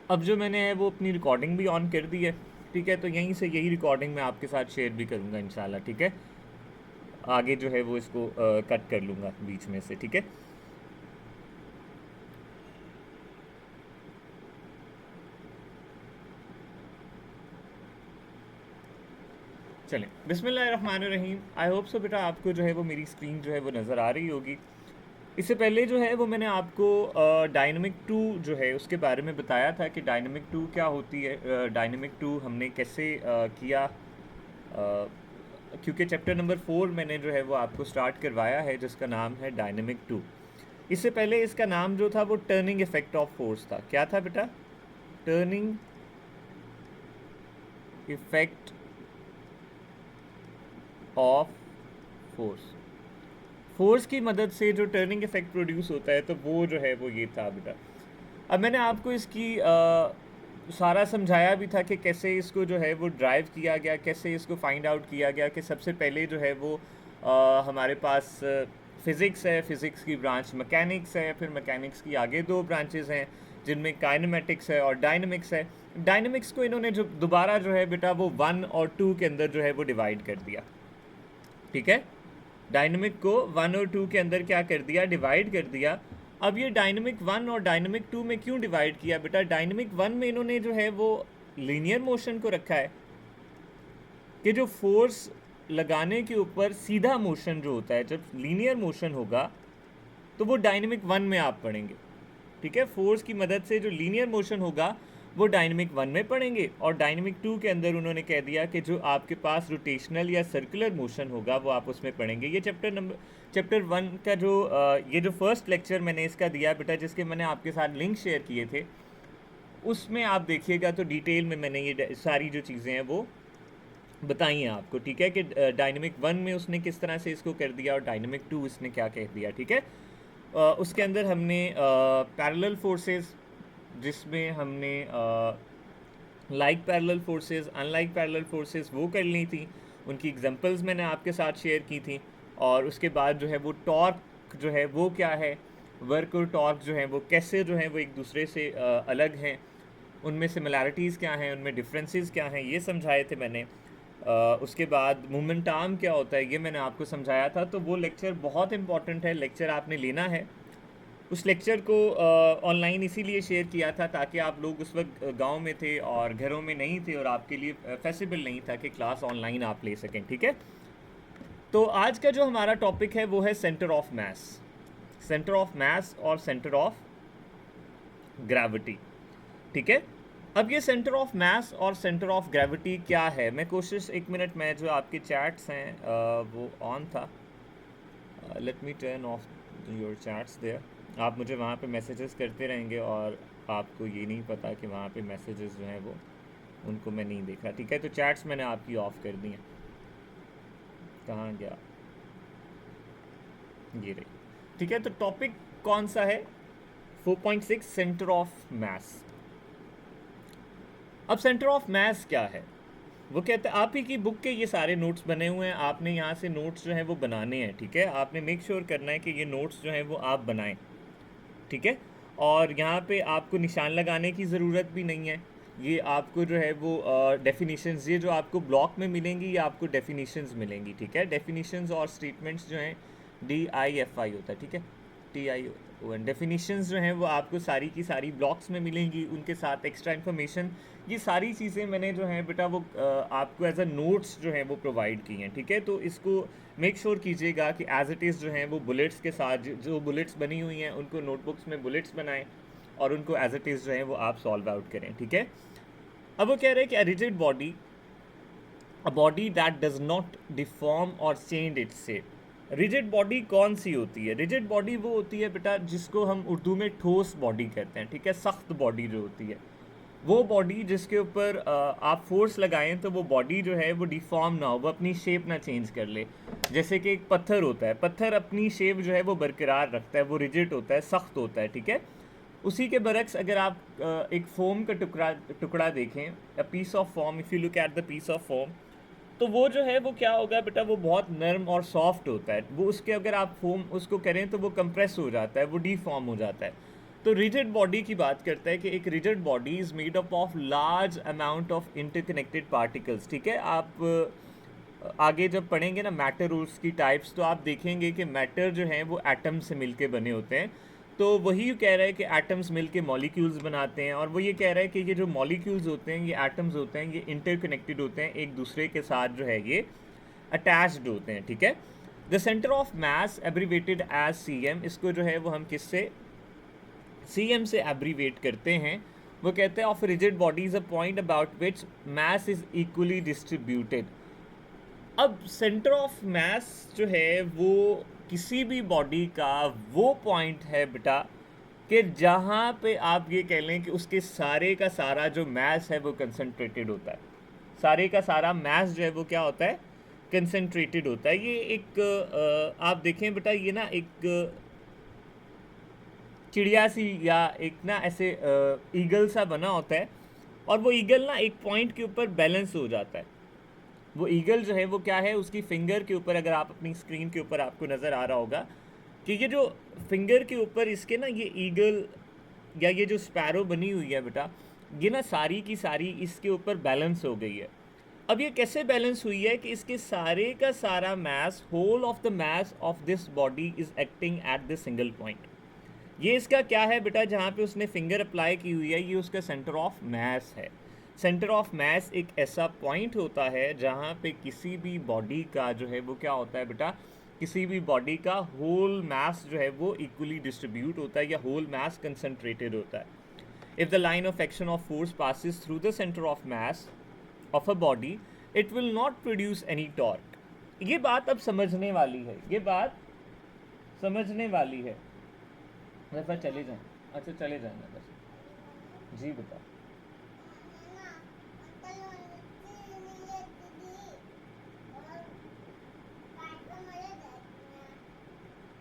अब जो मैंने है वो अपनी रिकॉर्डिंग भी ऑन कर दी है, ठीक है। तो यहीं से यही रिकॉर्डिंग मैं आपके साथ शेयर भी करूँगा इंशाल्लाह, ठीक है। आगे जो है वो इसको कट कर लूँगा बीच में से, ठीक है। चलें, बिस्मिल्लाहिर्रहमानिर्रहीम। आई होप सो बेटा आपको जो है वो मेरी स्क्रीन जो है वो नज़र आ रही होगी। इससे पहले जो है वो मैंने आपको डायनामिक टू जो है उसके बारे में बताया था कि डायनामिक टू क्या होती है। डायनामिक टू हमने कैसे किया, क्योंकि चैप्टर नंबर 4 मैंने जो है वो आपको स्टार्ट करवाया है जिसका नाम है डायनामिक टू। इससे पहले इसका नाम जो था वो टर्निंग इफेक्ट ऑफ फोर्स था। क्या था बेटा? Turning effect of force. Force की मदद से जो टर्निंग इफेक्ट प्रोड्यूस होता है तो वो जो है वो ये था बेटा। अब मैंने आपको इसकी सारा समझाया भी था कि कैसे इसको जो है वो ड्राइव किया गया, कैसे इसको फाइंड आउट किया गया। कि सबसे पहले जो है वो हमारे पास फ़िज़िक्स है, फ़िज़िक्स की ब्रांच मैकेनिक्स है, फिर मैकेनिक्स की आगे दो ब्रांचेस हैं जिनमें काइनेमेटिक्स है और डायनामिक्स है। डायनामिक्स को इन्होंने जो दोबारा जो है बेटा वो 1 और 2 के अंदर जो है वो डिवाइड कर दिया, ठीक है। डायनेमिक को 1 और 2 के अंदर क्या कर दिया? डिवाइड कर दिया। अब ये डायनेमिक 1 और डायनेमिक 2 में क्यों डिवाइड किया बेटा? डायनेमिक 1 में इन्होंने जो है वो लीनियर मोशन को रखा है कि जो फोर्स लगाने के ऊपर सीधा मोशन जो होता है, जब लीनियर मोशन होगा तो वो डायनेमिक 1 में आप पढ़ेंगे, ठीक है। फोर्स की मदद से जो लीनियर मोशन होगा वो डायनेमिक 1 में पढ़ेंगे। और डायनेमिक 2 के अंदर उन्होंने कह दिया कि जो आपके पास रोटेशनल या सर्कुलर मोशन होगा वो आप उसमें पढ़ेंगे। ये चैप्टर 1 का जो ये जो फर्स्ट लेक्चर मैंने इसका दिया बेटा, जिसके मैंने आपके साथ लिंक शेयर किए थे, उसमें आप देखिएगा तो डिटेल में मैंने ये सारी जो चीज़ें हैं वो बताई हैं आपको, ठीक है। कि डायनेमिक 1 में उसने किस तरह से इसको कर दिया और डायनेमिक 2 इसने क्या कह दिया, ठीक है। उसके अंदर हमने पैरेलल फोर्सेस, जिसमें हमने like parallel forces, unlike parallel forces वो कर ली थी। उनकी एग्जांपल्स मैंने आपके साथ शेयर की थी। और उसके बाद जो है वो टॉर्क जो है वो क्या है, वर्क और टॉर्क जो है वो कैसे जो है वो एक दूसरे से अलग हैं, उनमें सिमिलैरिटीज़ क्या हैं, उनमें डिफरेंसेस क्या हैं, ये समझाए थे मैंने। उसके बाद मोमेंट आर्म क्या होता है ये मैंने आपको समझाया था। तो वो लेक्चर बहुत इंपॉर्टेंट है, लेक्चर आपने लेना है। उस लेक्चर को ऑनलाइन इसीलिए शेयर किया था ताकि आप लोग उस वक्त गांव में थे और घरों में नहीं थे और आपके लिए फेसिबल नहीं था कि क्लास ऑनलाइन आप ले सकें, ठीक है। तो आज का जो हमारा टॉपिक है वो है centre of mass. Centre of मास और सेंटर ऑफ ग्रेविटी, ठीक है। अब ये सेंटर ऑफ मास और सेंटर ऑफ ग्रेविटी क्या है, मैं कोशिश, एक मिनट में जो आपके चैट्स हैं वो ऑन था। Let me turn off your chats there. आप मुझे वहाँ पे मैसेजेस करते रहेंगे और आपको ये नहीं पता कि वहाँ पे मैसेजेस जो हैं वो उनको मैं नहीं देख रहा, ठीक है। तो चैट्स मैंने आपकी ऑफ़ कर दी हैं। कहाँ गया? ये रही, ठीक है। तो टॉपिक कौन सा है? 4.6 सेंटर ऑफ मास। अब सेंटर ऑफ मास क्या है? वो कहते हैं, आप ही की बुक के ये सारे नोट्स बने हुए हैं, आपने यहाँ से नोट्स जो हैं वो बनाने हैं, ठीक है। आपने मेक श्योर करना है कि ये नोट्स जो हैं वो आप बनाएं, ठीक है। और यहाँ पे आपको निशान लगाने की ज़रूरत भी नहीं है। ये आपको जो है वो डेफिनेशंस, ये जो आपको ब्लॉक में मिलेंगी ये आपको डेफिनेशंस मिलेंगी, ठीक है। डेफिनेशंस और स्टेटमेंट्स जो हैं DIFI होता है, ठीक है, TION। डेफिनेशंस जो हैं वो आपको सारी की सारी ब्लॉक्स में मिलेंगी, उनके साथ एक्स्ट्रा इन्फॉर्मेशन। ये सारी चीज़ें मैंने जो है बेटा वो आपको एज अ नोट्स जो है वो प्रोवाइड की हैं, ठीक है। तो इसको मेक श्योर कीजिएगा कि एज इट इज़ जो हैं वो बुलेट्स के साथ, जो बुलेट्स बनी हुई हैं उनको नोटबुक्स में बुलेट्स बनाएं और उनको एज इट इज़ जो है वो आप सॉल्व आउट करें, ठीक है। अब वो कह रहे हैं कि rigid body, a body that does not deform और change its shape. Rigid body कौन सी होती है? रिजिड बॉडी वो होती है बेटा जिसको हम उर्दू में ठोस बॉडी कहते हैं, ठीक है। सख्त बॉडी जो होती है, वो बॉडी जिसके ऊपर आप फोर्स लगाएं तो वो बॉडी जो है वो डिफॉर्म ना हो, वो अपनी शेप ना चेंज कर ले। जैसे कि एक पत्थर होता है, पत्थर अपनी शेप जो है वो बरकरार रखता है, वो रिजिड होता है, सख्त होता है, ठीक है। उसी के बरक्स अगर आप एक फोम का टुकड़ा टुकड़ा देखें, a piece of form, if you look at the piece of form, तो वो जो है वो क्या होगा बेटा, वो बहुत नर्म और सॉफ्ट होता है, वो उसके अगर आप फोम उसको करें तो वो कंप्रेस हो जाता है, वो डीफॉर्म हो जाता है। तो रिजिड बॉडी की बात करता है कि एक rigid body is made up of large amount of interconnected particles. ठीक है, आप आगे जब पढ़ेंगे ना मैटर और उसकी टाइप्स, तो आप देखेंगे कि मैटर जो हैं वो एटम से मिलके बने होते हैं। तो वही कह रहा है कि एटम्स मिलके मॉलिक्यूल्स बनाते हैं, और वो ये कह रहा है कि ये जो मॉलिक्यूल्स होते हैं, ये एटम्स होते हैं, ये इंटरकनेक्टेड होते हैं, एक दूसरे के साथ जो है ये अटैच्ड होते हैं। ठीक है, the centre of mass abbreviated as C M, इसको जो है वो हम किससे, सी एम से एब्रीवेट करते हैं। वो कहते हैं of rigid body is a point about which mass is equally distributed. अब सेंटर ऑफ मास जो है वो किसी भी बॉडी का वो पॉइंट है बेटा कि जहाँ पे आप ये कह लें कि उसके सारे का सारा जो मास है वो कंसंट्रेटेड होता है। सारे का सारा मास जो है वो क्या होता है, कंसंट्रेटेड होता है। ये एक आप देखें बेटा, ये ना एक चिड़िया सी या एक ना ऐसे ईगल सा बना होता है, और वो ईगल ना एक पॉइंट के ऊपर बैलेंस हो जाता है। वो ईगल जो है वो क्या है, उसकी फिंगर के ऊपर, अगर आप अपनी स्क्रीन के ऊपर आपको नज़र आ रहा होगा कि ये जो फिंगर के ऊपर इसके ना ये ईगल या ये जो स्पैरो बनी हुई है बेटा, ये ना सारी की सारी इसके ऊपर बैलेंस हो गई है। अब ये कैसे बैलेंस हुई है कि इसके सारे का सारा mass, whole of the mass of this body is acting at the single point. ये इसका क्या है बेटा, जहाँ पे उसने फिंगर अप्लाई की हुई है, ये उसका सेंटर ऑफ मास है। सेंटर ऑफ मास एक ऐसा पॉइंट होता है जहाँ पे किसी भी बॉडी का जो है वो क्या होता है बेटा, किसी भी बॉडी का होल मास जो है वो इक्वली डिस्ट्रीब्यूट होता है, या होल मास कंसंट्रेटेड होता है। If the line of action of force passes through the centre of mass of a body, it will not produce any torque. ये बात अब समझने वाली है, ये बात समझने वाली है। वैसा चले जाएं, अच्छा चले जाएंगे बस जी बेटा।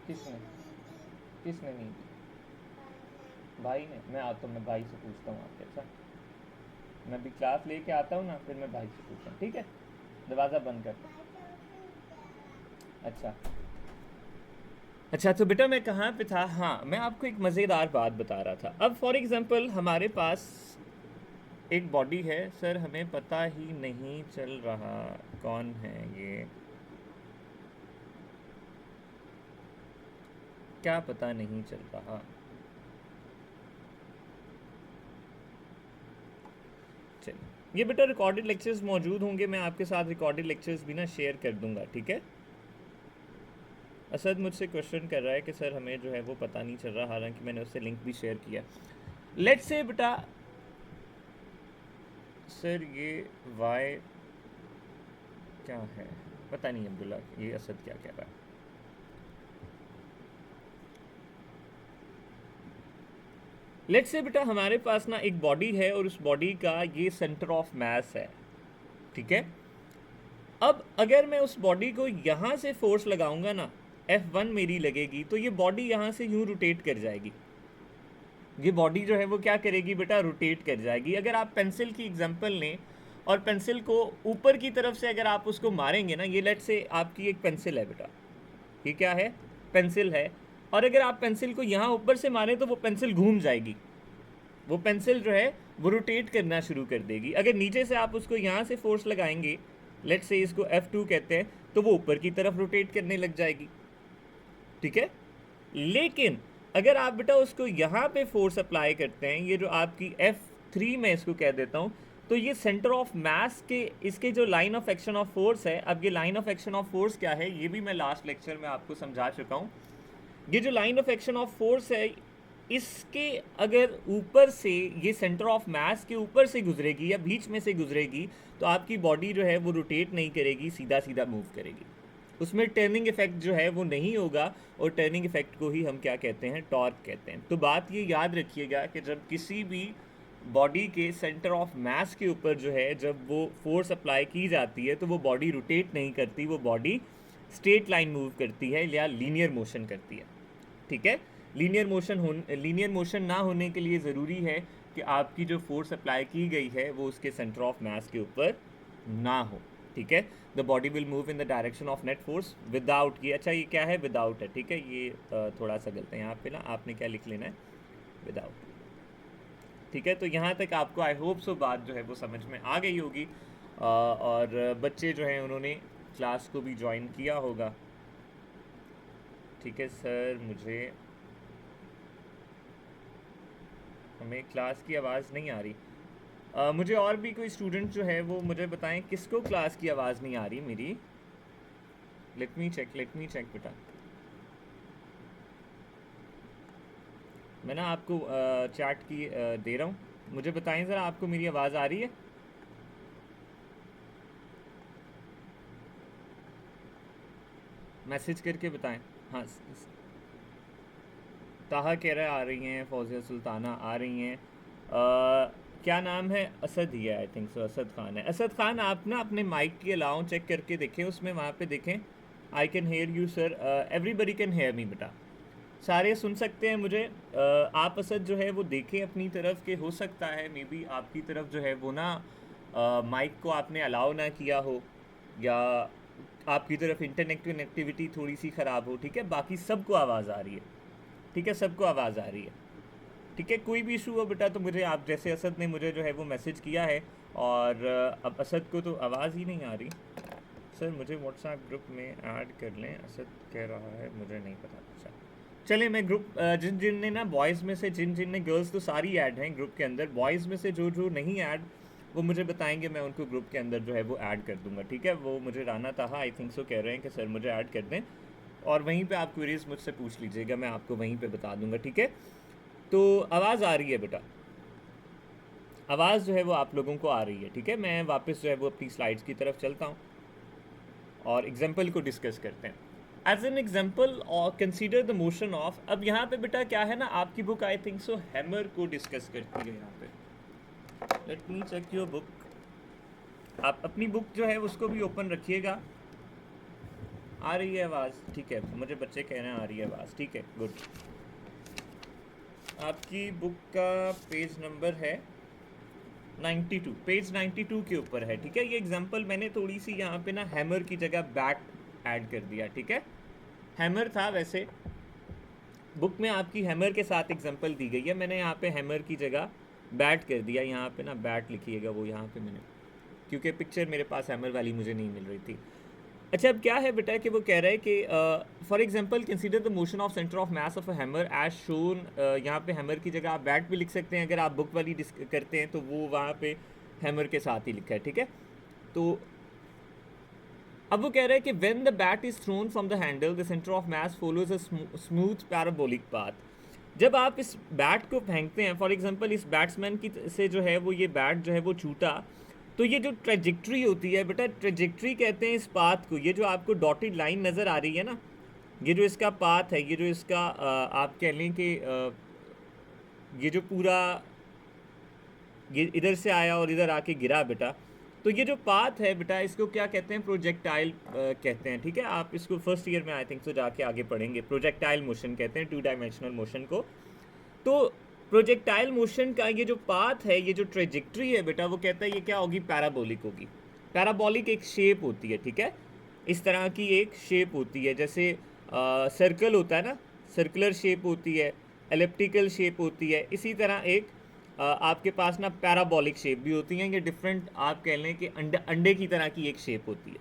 किसने किसने नहीं दी? भाई ने। मैं आता हूँ, मैं भाई से पूछता हूँ आपके। अच्छा, मैं भी क्लास लेके आता हूँ ना, फिर मैं भाई से पूछता हूँ, ठीक है? दरवाज़ा बंद कर। अच्छा अच्छा, तो बेटा मैं कहाँ पे था? हाँ, मैं आपको एक मज़ेदार बात बता रहा था। अब फॉर एग्ज़ाम्पल हमारे पास एक बॉडी है, सर हमें पता ही नहीं चल रहा कौन है ये, क्या पता नहीं चल रहा। चलिए, ये बेटा रिकॉर्डेड लेक्चर्स मौजूद होंगे, मैं आपके साथ रिकॉर्डेड लेक्चर्स भी ना शेयर कर दूंगा, ठीक है? असद मुझसे क्वेश्चन कर रहा है कि सर हमें जो है वो पता नहीं चल रहा, हालांकि मैंने उससे लिंक भी शेयर किया। लेट्स से बेटा सर ये वाई क्या है, पता नहीं अब्दुल्ला, ये असद क्या कह रहा है। लेट्स से बेटा हमारे पास ना एक बॉडी है, और उस बॉडी का ये सेंटर ऑफ मास है, ठीक है? अब अगर मैं उस बॉडी को यहाँ से फोर्स लगाऊंगा ना, F1 मेरी लगेगी, तो ये बॉडी यहाँ से यूँ रोटेट कर जाएगी। ये बॉडी जो है वो क्या करेगी बेटा, रोटेट कर जाएगी। अगर आप पेंसिल की एग्जांपल लें और पेंसिल को ऊपर की तरफ से अगर आप उसको मारेंगे ना, ये लेट से आपकी एक पेंसिल है बेटा, ये क्या है, पेंसिल है, और अगर आप पेंसिल को यहाँ ऊपर से मारें तो वो पेंसिल घूम जाएगी, वो पेंसिल जो है वो रोटेट करना शुरू कर देगी। अगर नीचे से आप उसको यहाँ से फोर्स लगाएंगे, लेट से इसको F2 कहते हैं, तो वो ऊपर की तरफ रोटेट करने लग जाएगी, ठीक है? लेकिन अगर आप बेटा उसको यहाँ पे फोर्स अप्लाई करते हैं, ये जो आपकी F3 में इसको कह देता हूँ, तो ये सेंटर ऑफ मास के इसके जो line of action of force है, अब ये line of action of force क्या है ये भी मैं लास्ट लेक्चर में आपको समझा चुका हूँ। ये जो line of action of force है, इसके अगर ऊपर से ये सेंटर ऑफ मास के ऊपर से गुजरेगी या बीच में से गुजरेगी, तो आपकी बॉडी जो है वो रोटेट नहीं करेगी, सीधा सीधा मूव करेगी, उसमें टर्निंग इफेक्ट जो है वो नहीं होगा, और टर्निंग इफेक्ट को ही हम क्या कहते हैं, टॉर्क कहते हैं। तो बात ये याद रखिएगा कि जब किसी भी बॉडी के सेंटर ऑफ मास के ऊपर जो है जब वो फोर्स अप्लाई की जाती है, तो वो बॉडी रोटेट नहीं करती, वो बॉडी स्ट्रेट लाइन मूव करती है या लीनियर मोशन करती है, ठीक है? लीनियर मोशन ना होने के लिए ज़रूरी है कि आपकी जो फोर्स अप्लाई की गई है वो उसके सेंटर ऑफ मास के ऊपर ना हो, ठीक है। The body will move in the direction of net force without, ये अच्छा ये क्या है, विदाउट है, ठीक है। ये थोड़ा सा गलत है यहाँ पे ना, आपने क्या लिख लेना है, विदाउट, ठीक है। तो यहाँ तक आपको आई होप सो बात जो है वो समझ में आ गई होगी, और बच्चे जो हैं उन्होंने क्लास को भी ज्वाइन किया होगा, ठीक है। सर मुझे, हमें क्लास की आवाज़ नहीं आ रही। मुझे और भी कोई स्टूडेंट जो है वो मुझे बताएं किसको क्लास की आवाज़ नहीं आ रही मेरी। लेट मी चेक बेटा। मैं ना आपको चैट की दे रहा हूँ, मुझे बताएं ज़रा आपको मेरी आवाज़ आ रही है। मैसेज करके बताएं। हाँ, ताहा कह रहा है आ रही हैं, फौजिया सुल्ताना आ रही हैं। क्या नाम है, असद ही है आई थिंक सो, असद खान है। असद खान आप ना अपने माइक की अलाउ चेक करके देखें, उसमें वहाँ पे देखें I can hear you sir, everybody can hear me बेटा, सारे सुन सकते हैं मुझे। आप असद जो है वो देखें अपनी तरफ के, हो सकता है मे बी आपकी तरफ जो है वो ना माइक को आपने अलाउ ना किया हो, या आपकी तरफ इंटरनेट कनेक्टिविटी थोड़ी सी ख़राब हो, ठीक है। बाकी सबको आवाज़ आ रही है, ठीक है, सबको आवाज़ आ रही है, ठीक है। कोई भी इशू हो बेटा तो मुझे आप, जैसे असद ने मुझे जो है वो मैसेज किया है, और अब असद को तो आवाज़ ही नहीं आ रही। सर मुझे व्हाट्सएप ग्रुप में ऐड कर लें, असद कह रहा है, मुझे नहीं पता। अच्छा चलिए, मैं ग्रुप जिन जिन ने ना बॉयज़ में से, जिन जिन ने, गर्ल्स तो सारी ऐड हैं ग्रुप के अंदर, बॉयज़ में से जो जो नहीं ऐड वो मुझे बताएंगे, मैं उनको ग्रुप के अंदर जो है वो ऐड कर दूंगा, ठीक है। वो मुझे राना ताहा आई थिंक सो कह रहे हैं कि सर मुझे ऐड कर दें, और वहीं पे आप क्वेरीज मुझसे पूछ लीजिएगा, मैं आपको वहीं पे बता दूंगा, ठीक है। तो आवाज़ आ रही है बेटा, आवाज़ जो है वो आप लोगों को आ रही है, ठीक है। मैं वापस जो है वो अपनी स्लाइड्स की तरफ चलता हूँ और एग्जाम्पल को डिस्कस करते हैं। एज एन एग्जाम्पल और कंसीडर द मोशन ऑफ, अब यहाँ पे बेटा क्या है ना, आपकी book I think so hammer को डिस्कस करती है यहाँ पे। Let me check your book. आप अपनी बुक जो है उसको भी ओपन रखिएगा। आ रही है आवाज़, ठीक है, मुझे बच्चे कह रहे हैं आ रही है आवाज़, ठीक है, गुड। आपकी बुक का पेज नंबर है 92, पेज 92 के ऊपर है, ठीक है। ये एग्जांपल मैंने थोड़ी सी यहाँ पे ना हैमर की जगह बैट ऐड कर दिया, ठीक है। हैमर था वैसे बुक में, आपकी हैमर के साथ एग्जांपल दी गई है, मैंने यहाँ पे हैमर की जगह बैट कर दिया। यहाँ पे ना बैट लिखिएगा, वो यहाँ पे मैंने, क्योंकि पिक्चर मेरे पास हैमर वाली मुझे नहीं मिल रही थी। अच्छा, अब क्या है बेटा कि वो कह रहा है कि for example consider the motion of centre of mass of a hammer as shown. यहाँ पे हैमर की जगह आप बैट भी लिख सकते हैं, अगर आप बुक वाली करते हैं तो वो वहाँ पे हैमर के साथ ही लिखा है, ठीक है। तो अब वो कह रहा है कि when the bat is throne from the handle the centre of mass follows a smooth parabolic path. जब आप इस बैट को फेंकते हैं, फॉर एग्जांपल इस बैट्समैन की से जो है वो ये बैट जो है वो छूटा, तो ये जो ट्रेजेक्ट्री होती है बेटा, ट्रेजेक्ट्री कहते हैं इस पाथ को। ये जो आपको डॉटेड लाइन नज़र आ रही है ना, ये जो इसका पाथ है, ये जो इसका आप कह लें कि ये जो पूरा ये इधर से आया और इधर आके गिरा बेटा, तो ये जो पाथ है बेटा इसको क्या कहते हैं, प्रोजेक्टाइल कहते हैं, ठीक है। आप इसको फर्स्ट ईयर में आई थिंक तो जाके आगे पढ़ेंगे, प्रोजेक्टाइल मोशन कहते हैं 2 डायमेंशनल मोशन को। तो प्रोजेक्टाइल मोशन का ये जो पाथ है, ये जो ट्रेजेक्ट्री है बेटा, वो कहता है ये क्या होगी, पैराबोलिक होगी। पैराबोलिक एक शेप होती है, ठीक है, इस तरह की एक शेप होती है, जैसे सर्कल होता है ना, सर्कुलर शेप होती है, एलिप्टिकल शेप होती है, इसी तरह एक आपके पास ना पैराबोलिक शेप भी होती हैं। ये डिफरेंट आप कह लें कि अंडे की तरह की एक शेप होती है,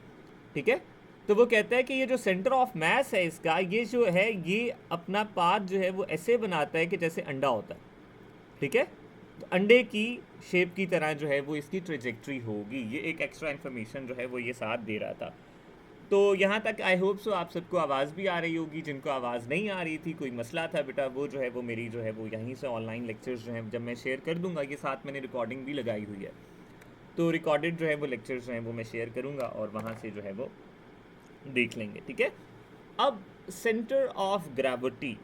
ठीक है। तो वो कहता है कि ये जो सेंटर ऑफ मास है इसका, ये जो है ये अपना पाथ जो है वो ऐसे बनाता है कि जैसे अंडा होता है, ठीक है। तो अंडे की शेप की तरह जो है वो इसकी ट्रेजेक्ट्री होगी। ये एक एक्स्ट्रा इन्फॉर्मेशन जो है वो ये साथ दे रहा था। तो यहाँ तक आई होप सो आप सबको आवाज़ भी आ रही होगी। जिनको आवाज़ नहीं आ रही थी, कोई मसला था बेटा, वो जो है वो मेरी जो है वो यहीं से ऑनलाइन लेक्चर्स जो हैं जब मैं शेयर कर दूंगा, ये साथ मैंने रिकॉर्डिंग भी लगाई हुई है, तो रिकॉर्डेड जो है वो लेक्चर्स जो हैं वो मैं शेयर करूँगा और वहाँ से जो है वो देख लेंगे, ठीक है। अब centre of gravity,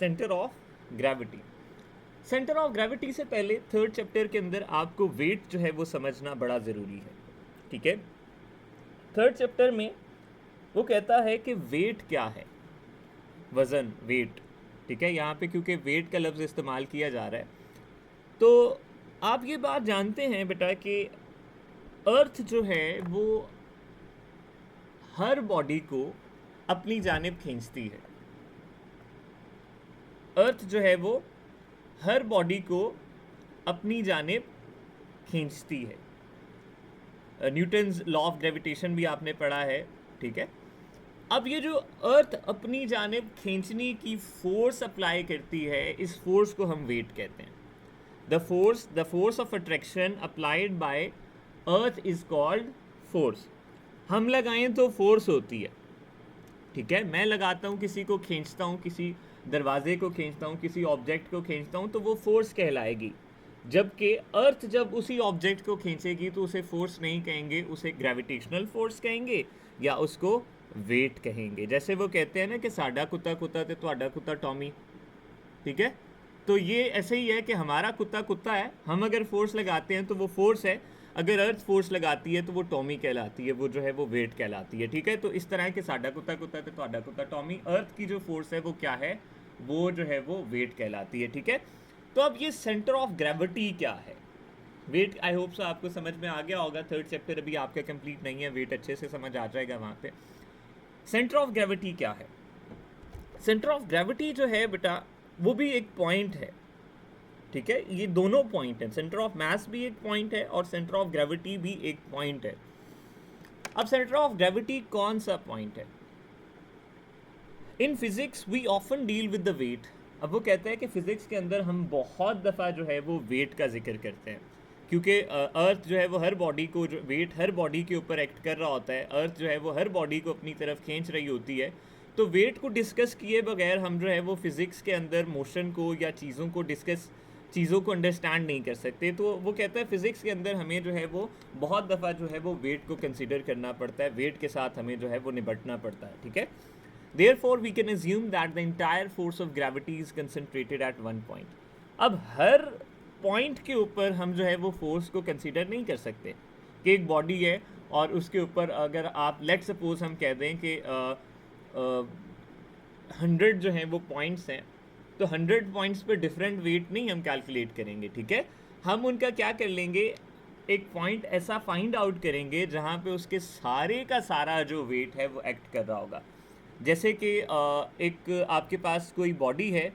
centre of gravity, centre of gravity से पहले थर्ड चैप्टर के अंदर आपको वेट जो है वो समझना बड़ा ज़रूरी है, ठीक है। थर्ड चैप्टर में वो कहता है कि वेट क्या है, वज़न, वेट, ठीक है। यहाँ पे क्योंकि वेट का लफ्ज़ इस्तेमाल किया जा रहा है, तो आप ये बात जानते हैं बेटा कि अर्थ जो है वो हर बॉडी को अपनी जानिब खींचती है। अर्थ जो है वो हर बॉडी को अपनी जानिब खींचती है। न्यूटन्स लॉ ऑफ ग्रेविटेशन भी आपने पढ़ा है, ठीक है। अब ये जो अर्थ अपनी जानिब खींचने की फोर्स अप्लाई करती है, इस फोर्स को हम वेट कहते हैं। The force of attraction applied by earth is called force. हम लगाएं तो फोर्स होती है, ठीक है। मैं लगाता हूँ, किसी को खींचता हूँ, किसी दरवाजे को खींचता हूँ, किसी ऑब्जेक्ट को खींचता हूँ, तो वो फोर्स कहलाएगी। जबकि अर्थ जब उसी ऑब्जेक्ट को खींचेगी तो उसे फोर्स नहीं कहेंगे, उसे ग्रेविटेशनल फोर्स कहेंगे या उसको वेट कहेंगे। जैसे वो कहते हैं ना कि साडा कुत्ता कुत्ता ते तुहाडा कुत्ता टॉमी, ठीक है। तो ये ऐसे ही है कि हमारा कुत्ता कुत्ता है, हम अगर फोर्स लगाते हैं तो वो फोर्स है, अगर अर्थ फोर्स लगाती है तो वो टॉमी कहलाती है, वो जो है वो वेट कहलाती है, ठीक है। तो इस तरह के साडा कुत्ता कुत्ता ते तुहाडा कुत्ता टॉमी, अर्थ की जो फोर्स है वो क्या है, वो जो है वो वेट कहलाती है, ठीक है। तो अब ये सेंटर ऑफ ग्रेविटी क्या है, वेट, आई होप सो आपको समझ में आ गया होगा। थर्ड चैप्टर अभी आपका कंप्लीट नहीं है, वेट अच्छे से समझ आ जाएगा वहाँ पे। सेंटर ऑफ ग्रेविटी क्या है? सेंटर ऑफ ग्रेविटी जो है बेटा वो भी एक पॉइंट है, ठीक है। ये दोनों पॉइंट हैं, सेंटर ऑफ मास भी एक पॉइंट है और सेंटर ऑफ ग्रेविटी भी एक पॉइंट है। अब सेंटर ऑफ ग्रेविटी कौन सा पॉइंट है? In physics we often deal with the weight. अब वो कहते हैं कि फिजिक्स के अंदर हम बहुत दफ़ा जो है वो वेट का जिक्र करते हैं, क्योंकि अर्थ जो है वो हर बॉडी को, जो वेट हर बॉडी के ऊपर एक्ट कर रहा होता है, अर्थ जो है वो हर बॉडी को अपनी तरफ खींच रही होती है। तो वेट को डिस्कस किए बगैर हम जो है वो फिज़िक्स के अंदर मोशन को या चीज़ों को अंडरस्टैंड नहीं कर सकते। तो वो कहता है फ़िज़िक्स के अंदर हमें जो है वो बहुत दफ़ा जो है वो वेट को कंसिडर करना पड़ता है, वेट के साथ हमें जो है वो निपटना पड़ता है, ठीक है। Therefore, we can assume that the entire force of gravity is concentrated at one point. अब हर पॉइंट के ऊपर हम जो है वो फोर्स को कंसीडर नहीं कर सकते कि एक बॉडी है और उसके ऊपर अगर आप लेट सपोज हम कह दें कि 100 जो हैं वो पॉइंट्स हैं, तो 100 पॉइंट्स पे डिफरेंट वेट नहीं हम कैलकुलेट करेंगे, ठीक है। हम उनका क्या कर लेंगे, एक पॉइंट ऐसा फाइंड आउट करेंगे जहाँ पे उसके सारे का सारा जो वेट है वो एक्ट कर रहा होगा। जैसे कि एक आपके पास कोई बॉडी है,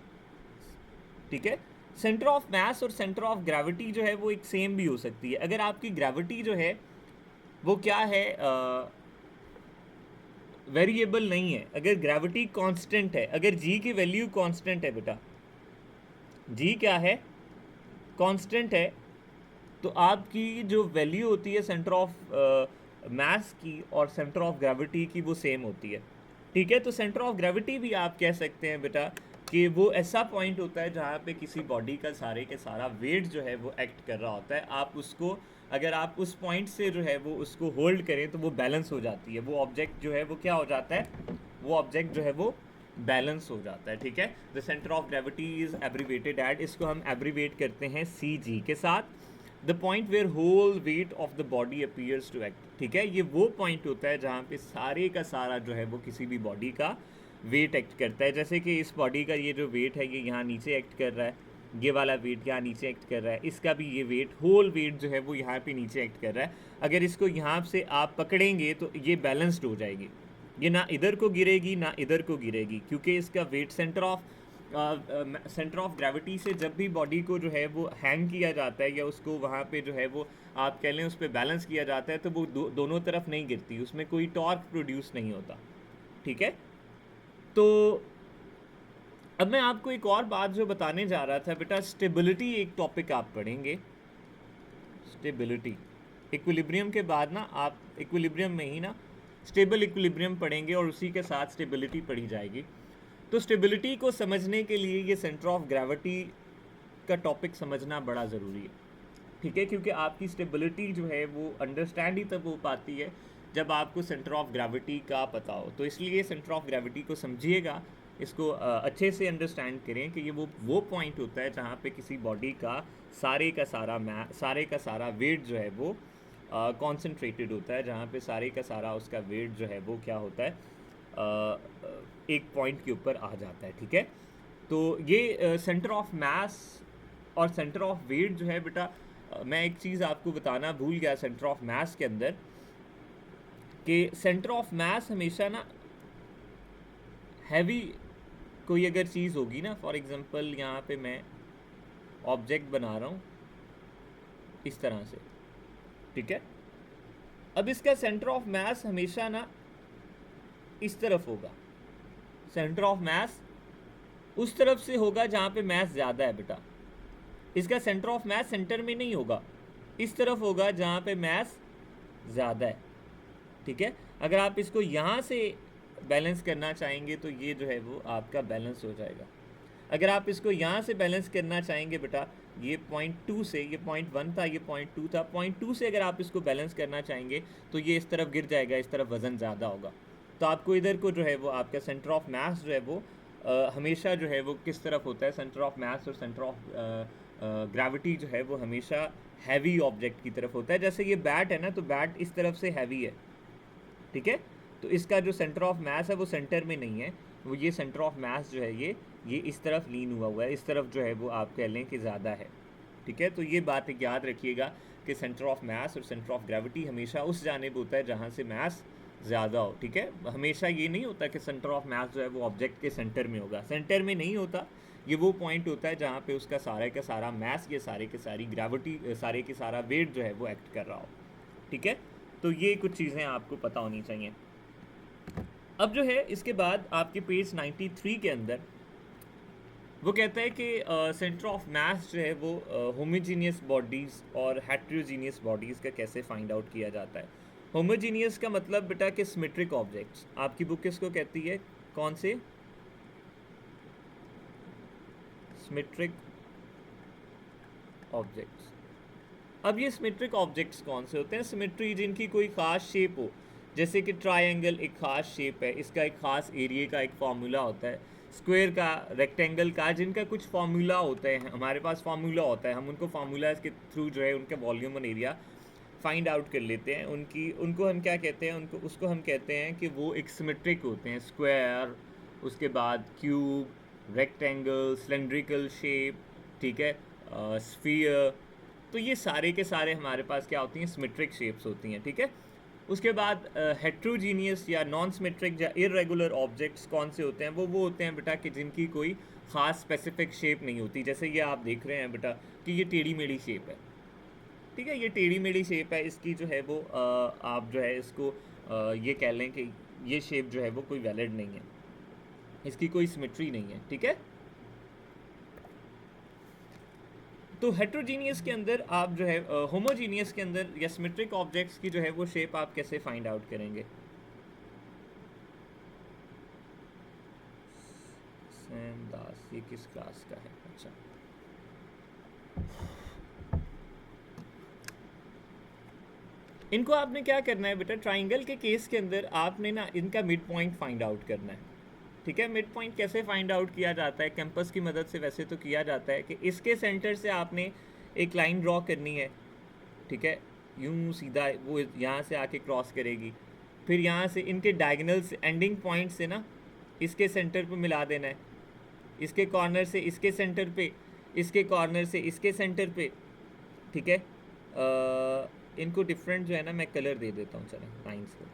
ठीक है। सेंटर ऑफ मास और सेंटर ऑफ ग्रेविटी जो है वो एक सेम भी हो सकती है। अगर आपकी ग्रेविटी जो है वो क्या है, वेरिएबल नहीं है, अगर ग्रेविटी कांस्टेंट है, अगर जी की वैल्यू कांस्टेंट है बेटा, जी क्या है, कांस्टेंट है, तो आपकी जो वैल्यू होती है सेंटर ऑफ मास की और सेंटर ऑफ ग्रेविटी की वो सेम होती है, ठीक है। तो सेंटर ऑफ ग्रेविटी भी आप कह सकते हैं बेटा कि वो ऐसा पॉइंट होता है जहाँ पे किसी बॉडी का सारे के सारा वेट जो है वो एक्ट कर रहा होता है। आप उसको, अगर आप उस पॉइंट से जो है वो उसको होल्ड करें तो वो बैलेंस हो जाती है, वो ऑब्जेक्ट जो है वो क्या हो जाता है, वो ऑब्जेक्ट जो है वो बैलेंस हो जाता है, ठीक है। The centre of gravity is abbreviated at, इसको हम एब्रीवेट करते हैं सी जी के साथ, the point where whole weight of the body appears to act, ठीक है। ये वो पॉइंट होता है जहाँ पे सारे का सारा जो है वो किसी भी बॉडी का वेट एक्ट करता है। जैसे कि इस बॉडी का ये जो वेट है ये यहाँ नीचे एक्ट कर रहा है, ये वाला वेट यहाँ नीचे एक्ट कर रहा है, इसका भी ये वेट, होल वेट जो है वो यहाँ पे नीचे एक्ट कर रहा है। अगर इसको यहाँ से आप पकड़ेंगे तो ये बैलेंस्ड हो जाएगी, ये ना इधर को गिरेगी ना इधर को गिरेगी, क्योंकि इसका वेट सेंटर ऑफ ग्रेविटी से जब भी बॉडी को जो है वो हैंग किया जाता है या उसको वहाँ पे जो है वो आप कह लें उस पर बैलेंस किया जाता है, तो वो दोनों तरफ नहीं गिरती, उसमें कोई टॉर्क प्रोड्यूस नहीं होता, ठीक है। तो अब मैं आपको एक और बात जो बताने जा रहा था बेटा, स्टेबिलिटी एक टॉपिक आप पढ़ेंगे, स्टेबिलिटी। इक्विलिब्रियम के बाद ना आप इक्विलिब्रियम में ही ना स्टेबल इक्विलिब्रियम पढ़ेंगे और उसी के साथ स्टेबिलिटी पढ़ी जाएगी। तो स्टेबिलिटी को समझने के लिए ये सेंटर ऑफ ग्रेविटी का टॉपिक समझना बड़ा ज़रूरी है, ठीक है, क्योंकि आपकी स्टेबिलिटी जो है वो अंडरस्टैंड ही तब हो पाती है जब आपको सेंटर ऑफ ग्रेविटी का पता हो। तो इसलिए सेंटर ऑफ ग्रेविटी को समझिएगा, इसको अच्छे से अंडरस्टैंड करें कि ये वो पॉइंट होता है जहाँ पे किसी बॉडी का सारे का सारा वेट जो है वो कॉन्सेंट्रेटेड होता है, जहाँ पे सारे का सारा उसका वेट जो है वो क्या होता है, एक पॉइंट के ऊपर आ जाता है, ठीक है। तो ये सेंटर ऑफ मास और सेंटर ऑफ वेट जो है बेटा मैं एक चीज़ आपको बताना भूल गया सेंटर ऑफ मास के अंदर, कि सेंटर ऑफ मास हमेशा ना हैवी कोई अगर चीज़ होगी ना, फॉर एग्जांपल यहाँ पे मैं ऑब्जेक्ट बना रहा हूँ इस तरह से, ठीक है। अब इसका सेंटर ऑफ मास हमेशा ना इस तरफ होगा, सेंटर ऑफ मास उस तरफ से होगा जहाँ पे मास ज़्यादा है बेटा। इसका सेंटर ऑफ मास सेंटर में नहीं होगा, इस तरफ होगा जहाँ पे मास ज़्यादा है, ठीक है। अगर आप इसको यहाँ से बैलेंस करना चाहेंगे तो ये जो है वो आपका बैलेंस हो जाएगा। अगर आप इसको यहाँ से बैलेंस करना चाहेंगे बेटा, ये 0.2 से, ये 0.1 था, ये 0.2 था, 0.2 से अगर आप इसको बैलेंस करना चाहेंगे तो ये इस तरफ गिर जाएगा, इस तरफ वज़न ज़्यादा होगा। तो आपको इधर को जो है वो आपका सेंटर ऑफ मास जो है वो हमेशा जो है वो किस तरफ होता है, सेंटर ऑफ मास और सेंटर ऑफ ग्रेविटी जो है वो हमेशा हैवी ऑब्जेक्ट की तरफ होता है। जैसे ये बैट है ना, तो बैट इस तरफ से हैवी है, ठीक है। तो इसका जो सेंटर ऑफ मास है वो सेंटर में नहीं है, वो ये सेंटर ऑफ मास जो है ये इस तरफ लीन हुआ है, इस तरफ जो है वो आप कह लें कि ज़्यादा है, ठीक है। तो ये बात एक याद रखिएगा कि सेंटर ऑफ मास और सेंटर ऑफ ग्रेविटी हमेशा उस जानिब होता है जहाँ से मास ज़्यादा हो, ठीक है। हमेशा ये नहीं होता कि सेंटर ऑफ मास जो है वो ऑब्जेक्ट के सेंटर में होगा, सेंटर में नहीं होता। ये वो पॉइंट होता है जहाँ पे उसका सारे का सारा मास, ये सारे के सारी ग्रेविटी, सारे के सारा वेट जो है वो एक्ट कर रहा हो, ठीक है। तो ये कुछ चीज़ें आपको पता होनी चाहिए। अब जो है इसके बाद आपके पेज 93 के अंदर वो कहता है कि सेंटर ऑफ मास जो है वो होमोजीनियस बॉडीज़ और हेट्रोजीनियस बॉडीज़ का कैसे फाइंड आउट किया जाता है। होमोजीनियस का मतलब बेटा कि सिमेट्रिक ऑब्जेक्ट्स, आपकी बुक किसको कहती है, कौन से, सिमेट्रिक ऑब्जेक्ट्स। अब ये सिमेट्रिक ऑब्जेक्ट्स कौन से होते हैं, सिमेट्री जिनकी कोई ख़ास शेप हो, जैसे कि ट्रायंगल एक ख़ास शेप है, इसका एक ख़ास एरिया का एक फार्मूला होता है, स्क्वायर का, रेक्टेंगल का, जिनका कुछ फार्मूला होता है, हमारे पास फार्मूला होता है, हम उनको फार्मूला के थ्रू जो है उनके वॉल्यूम और एरिया फाइंड आउट कर लेते हैं। उनको हम क्या कहते हैं, उसको हम कहते हैं कि वो एक सिमेट्रिक होते हैं, स्क्वायर, उसके बाद क्यूब, रेक्टेंगल, सिलेंड्रिकल शेप, ठीक है, स्फीयर। तो ये सारे के सारे हमारे पास क्या होती हैं, सिमेट्रिक शेप्स होती हैं, ठीक है। उसके बाद हेट्रोजीनियस या नॉन सिमेट्रिक या इरेगुलर ऑब्जेक्ट्स कौन से होते हैं, वो होते हैं बेटा कि जिनकी कोई ख़ास स्पेसिफिक शेप नहीं होती। जैसे ये आप देख रहे हैं बेटा कि ये टेढ़ी मेढ़ी शेप है, ठीक है, ये टेढ़ी मेढ़ी शेप है, इसकी जो है वो आप जो है इसको ये कह लें कि ये शेप जो है वो कोई वैलिड नहीं है, इसकी कोई सिमेट्री नहीं है, ठीक है। तो हेट्रोजीनियस के अंदर आप जो है होमोजीनियस के अंदर या सिमेट्रिक ऑब्जेक्ट्स की जो है वो शेप आप कैसे फाइंड आउट करेंगे। सैम दास, ये किस क्लास का है, अच्छा। इनको आपने क्या करना है बेटा, ट्राइंगल के केस के अंदर आपने ना इनका मिड पॉइंट फाइंड आउट करना है, ठीक है। मिड पॉइंट कैसे फाइंड आउट किया जाता है, कैंपस की मदद से वैसे तो किया जाता है कि इसके सेंटर से आपने एक लाइन ड्रॉ करनी है, ठीक है, यूं सीधा वो यहाँ से आके क्रॉस करेगी, फिर यहाँ से इनके डायगोनल्स एंडिंग पॉइंट से ना इसके सेंटर पे मिला देना है, इसके कॉर्नर से इसके सेंटर पे, इसके कॉर्नर से इसके सेंटर पे, ठीक है। इनको डिफरेंट जो है ना मैं कलर दे देता हूँ, चलें लाइन्स को,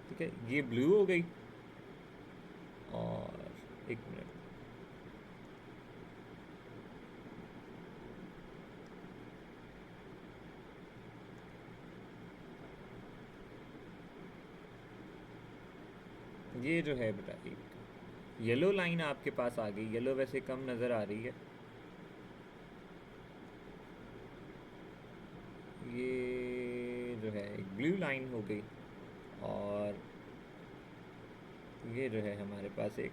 ठीक है, ये ब्लू हो गई, और एक मिनट, ये जो है बेटा एक येलो लाइन आपके पास आ गई, येलो वैसे कम नज़र आ रही है, ये जो है एक ब्लू लाइन हो गई, और ये जो है हमारे पास एक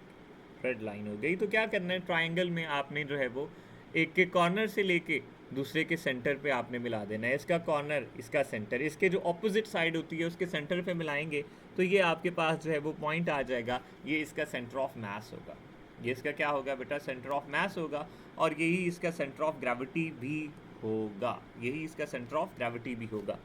रेड लाइन हो गई। तो क्या करना है, ट्रायंगल में आपने जो है वो एक के कॉर्नर से लेके दूसरे के सेंटर पे आपने मिला देना है, इसका कॉर्नर इसका सेंटर, इसके जो ऑपोजिट साइड होती है उसके सेंटर पे मिलाएंगे तो ये आपके पास जो है वो पॉइंट आ जाएगा, ये इसका सेंटर ऑफ मास होगा, ये इसका क्या होगा बेटा, सेंटर ऑफ मास होगा, और यही इसका सेंटर ऑफ ग्रेविटी भी होगा, यही इसका सेंटर ऑफ ग्रेविटी भी होगा।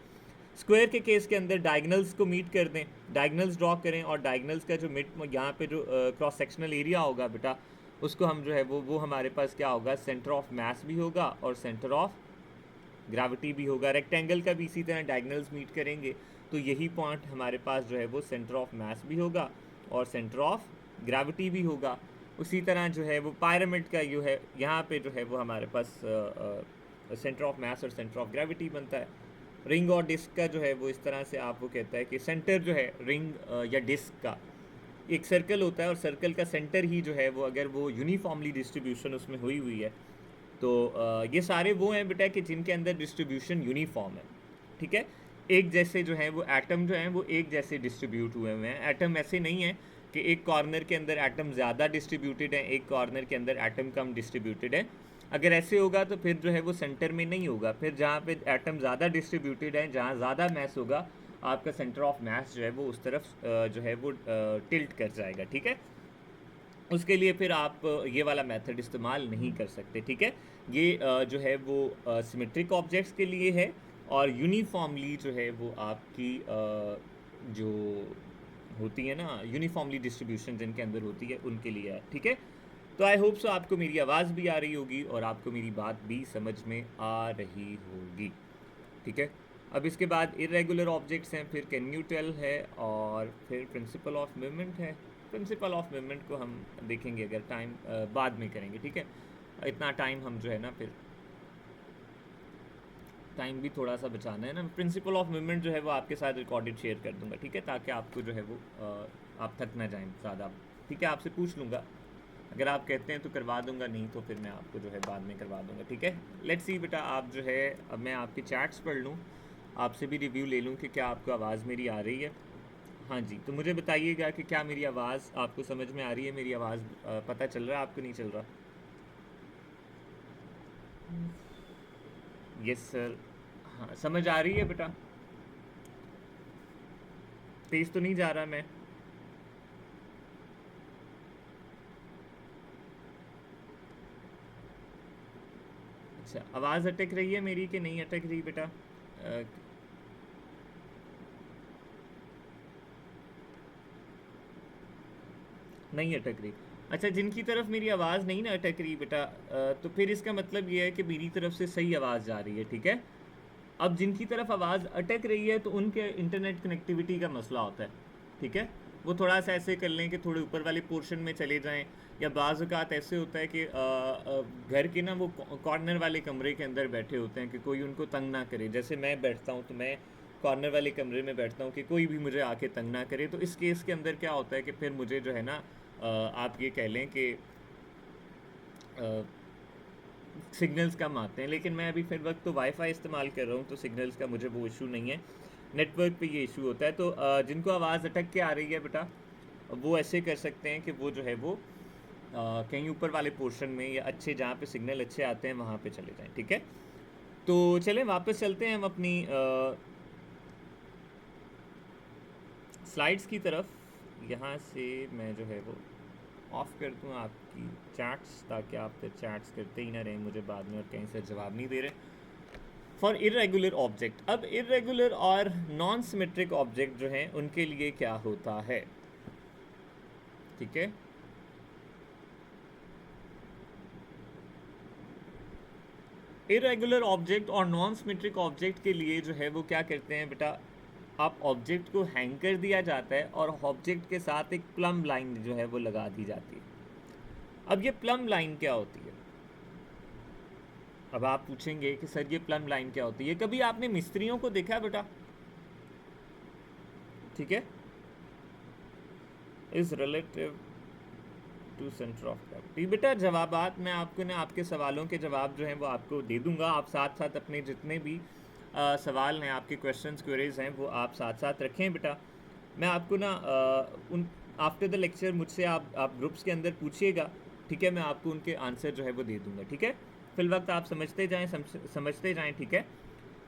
स्क्वायर के केस के अंदर डायगनल्स को मीट कर दें, डायगनल्स ड्रॉ करें, और डायगनल्स का जो मिड यहाँ पे जो क्रॉस सेक्शनल एरिया होगा बेटा उसको हम जो है वो हमारे पास क्या होगा, सेंटर ऑफ मास भी होगा और सेंटर ऑफ ग्रेविटी भी होगा। रेक्टेंगल का भी इसी तरह डायगनल्स मीट करेंगे तो यही पॉइंट हमारे पास जो है वो सेंटर ऑफ मास भी होगा और सेंटर ऑफ ग्रेविटी भी होगा। उसी तरह जो है वो पिरामिड का जो है यहाँ पे जो है वो हमारे पास सेंटर ऑफ मास और सेंटर ऑफ ग्रेविटी बनता है। रिंग और डिस्क का जो है वो इस तरह से आपको कहता है कि सेंटर जो है रिंग या डिस्क का एक सर्कल होता है और सर्कल का सेंटर ही जो है वो अगर वो यूनिफॉर्मली डिस्ट्रीब्यूशन उसमें हुई हुई है तो ये सारे वो हैं बेटा कि जिनके अंदर डिस्ट्रीब्यूशन यूनिफॉर्म है। ठीक है, एक जैसे जो है वो एटम जो हैं वो एक जैसे डिस्ट्रीब्यूट हुए हुए हैं। एटम ऐसे नहीं है कि एक कॉर्नर के अंदर एटम ज़्यादा डिस्ट्रीब्यूटेड है, एक कॉर्नर के अंदर एटम कम डिस्ट्रीब्यूटेड है। अगर ऐसे होगा तो फिर जो है वो सेंटर में नहीं होगा, फिर जहाँ पे एटम ज़्यादा डिस्ट्रीब्यूटेड है, जहाँ ज़्यादा मैस होगा, आपका सेंटर ऑफ मास जो है वो उस तरफ जो है वो टिल्ट कर जाएगा। ठीक है, उसके लिए फिर आप ये वाला मेथड इस्तेमाल नहीं कर सकते। ठीक है, ये जो है वो सिमेट्रिक ऑब्जेक्ट्स के लिए है और यूनिफॉर्मली जो है वो आपकी जो होती है ना यूनिफॉर्मली डिस्ट्रीब्यूशन जिनके अंदर होती है उनके लिए है। ठीक है, तो आई होप सो आपको मेरी आवाज़ भी आ रही होगी और आपको मेरी बात भी समझ में आ रही होगी। ठीक है, अब इसके बाद इरेगुलर ऑब्जेक्ट्स हैं, फिर कैन यू टेल है और फिर प्रिंसिपल ऑफ मूवमेंट है। प्रिंसिपल ऑफ मूवमेंट को हम देखेंगे अगर टाइम बाद में करेंगे। ठीक है, इतना टाइम हम जो है ना फिर टाइम भी थोड़ा सा बचाना है ना। प्रिंसिपल ऑफ मूवमेंट जो है वो आपके साथ रिकॉर्डेड शेयर कर दूंगा। ठीक है, ताकि आपको जो है वो आप थक ना जाएं ज़्यादा। ठीक है, आपसे पूछ लूँगा, अगर आप कहते हैं तो करवा दूंगा, नहीं तो फिर मैं आपको जो है बाद में करवा दूंगा। ठीक है, लेट्स सी बेटा, आप जो है अब मैं आपके चैट्स पढ़ लूँ, आपसे भी रिव्यू ले लूँ कि क्या आपको आवाज़ मेरी आ रही है। हाँ जी, तो मुझे बताइएगा कि क्या मेरी आवाज़ आपको समझ में आ रही है, मेरी आवाज़ पता चल रहा है आपको, नहीं चल रहा? यस सर, हाँ समझ आ रही है बेटा, तेज़ तो नहीं जा रहा मैं? अच्छा, आवाज़ अटक रही है मेरी कि नहीं अटक रही बेटा? नहीं अटक रही। अच्छा, जिनकी तरफ मेरी आवाज़ नहीं ना अटक रही बेटा, तो फिर इसका मतलब ये है कि मेरी तरफ से सही आवाज़ जा रही है। ठीक है, अब जिनकी तरफ आवाज़ अटक रही है तो उनके इंटरनेट कनेक्टिविटी का मसला होता है। ठीक है, वो थोड़ा सा ऐसे कर लें कि थोड़े ऊपर वाले पोर्शन में चले जाएं, या बाज़ औक़ात ऐसे होता है कि घर के ना वो कॉर्नर वाले कमरे के अंदर बैठे होते हैं कि कोई उनको तंग ना करे। जैसे मैं बैठता हूँ तो मैं कॉर्नर वाले कमरे में बैठता हूँ कि कोई भी मुझे आके तंग ना करे। तो इस केस के अंदर क्या होता है कि फिर मुझे जो है ना आप ये कह लें कि सिग्नल्स कम आते हैं। लेकिन मैं अभी फिर वक्त तो वाईफाई इस्तेमाल कर रहा हूँ तो सिग्नल्स का मुझे वो इशू नहीं है, नेटवर्क पे ये इशू होता है। तो जिनको आवाज़ अटक के आ रही है बेटा, वो ऐसे कर सकते हैं कि वो जो है वो कहीं ऊपर वाले पोर्शन में या अच्छे जहाँ पे सिग्नल अच्छे आते हैं वहाँ पे चले जाएं। ठीक है, तो चलें वापस चलते हैं हम अपनी स्लाइड्स की तरफ। यहाँ से मैं जो है वो ऑफ़ कर दूँ आपकी चैट्स, ताकि आप फिर चैट्स करते ही ना रहें मुझे बाद में और कहीं से जवाब नहीं दे रहे। फॉर इरेगुलर ऑब्जेक्ट, अब इरेगुलर और नॉन सिमेट्रिक ऑब्जेक्ट जो हैं उनके लिए क्या होता है? ठीक है, इरेगुलर ऑब्जेक्ट और नॉन सिमेट्रिक ऑब्जेक्ट के लिए जो है वो क्या करते हैं बेटा, आप ऑब्जेक्ट को हैंग कर दिया जाता है और ऑब्जेक्ट के साथ एक प्लम लाइन जो है वो लगा दी जाती है। अब ये प्लम लाइन क्या होती है? अब आप पूछेंगे कि सर ये प्लम लाइन क्या होती है? कभी आपने मिस्त्रियों को देखा है बेटा? ठीक है, is relative to centre of gravity. बेटा जवाबात मैं आपको ना आपके सवालों के जवाब जो हैं वो आपको दे दूंगा। आप साथ साथ अपने जितने भी सवाल हैं, आपके क्वेश्चंस क्वेरीज हैं, वो आप साथ साथ रखें बेटा। मैं आपको ना उन आफ्टर द लेक्चर मुझसे आप ग्रुप्स के अंदर पूछिएगा। ठीक है, मैं आपको उनके आंसर जो है वो दे दूंगा। ठीक है, फिल वक्त आप समझते जाएँ समझते जाएँ। ठीक है,